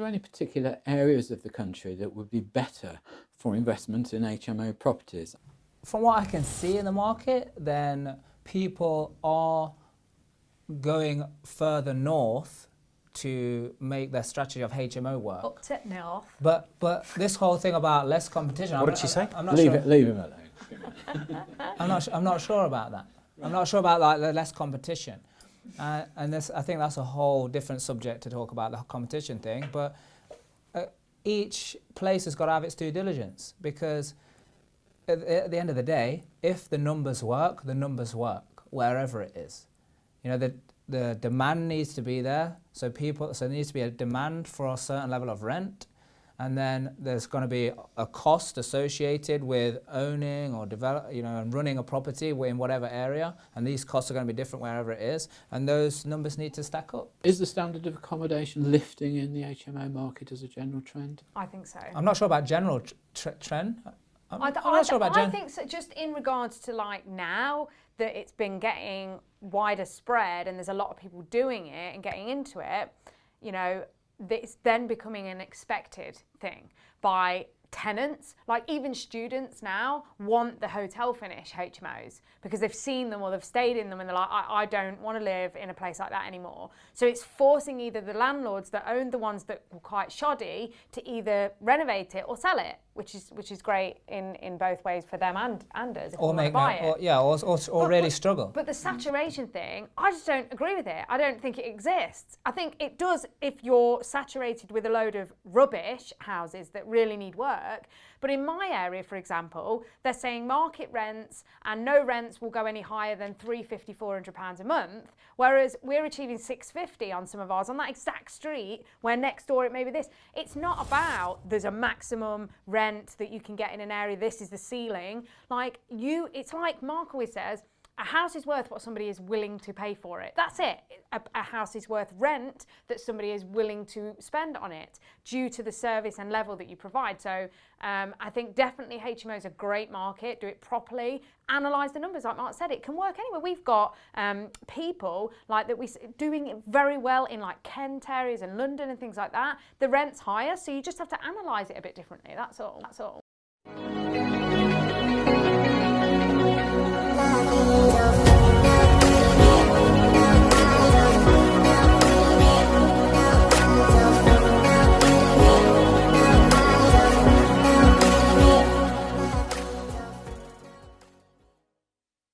any particular areas of the country that would be better for investment in HMO properties? From what I can see in the market, then people are going further north to make their strategy of HMO work. Up to north. But this whole thing about less competition. What did she say? I'm not Leave sure. leave him alone. I'm not sure about that. I'm not sure about like the less competition, and this, I think that's a whole different subject to talk about, the competition thing. But each place has got to have its due diligence, because at the end of the day, if the numbers work wherever it is. You know, the demand needs to be there, so there needs to be a demand for a certain level of rent. And then there's going to be a cost associated with owning or and running a property in whatever area, and these costs are going to be different wherever it is, and those numbers need to stack up. Is the standard of accommodation lifting in the HMO market as a general trend? I think so. I'm not sure about general trend. I'm not sure about I think so. Just in regards to like now that it's been getting wider spread and there's a lot of people doing it and getting into it, you know, it's then becoming an expected thing by tenants. Like even students now want the hotel finish HMOs because they've seen them or they've stayed in them and they're like, I don't want to live in a place like that anymore. So it's forcing either the landlords that owned the ones that were quite shoddy to either renovate it or sell it, which is great in both ways for them and us if or we make want to buy it. or really struggle. But the saturation thing, I just don't agree with it. I don't think it exists. I think it does if you're saturated with a load of rubbish houses that really need work. But in my area, for example, they're saying market rents and no rents will go any higher than £350, £400 a month, whereas we're achieving £650 on some of ours on that exact street where next door it may be this. It's not about there's a maximum rent that you can get in an area, this is the ceiling. It's like Mark always says, a house is worth what somebody is willing to pay for it. That's it. A house is worth rent that somebody is willing to spend on it due to the service and level that you provide. So I think definitely HMO is a great market. Do it properly. Analyse the numbers. Like Mark said, it can work anywhere. We've got people like that doing it very well in like Kent areas and London and things like that. The rent's higher, so you just have to analyse it a bit differently. That's all.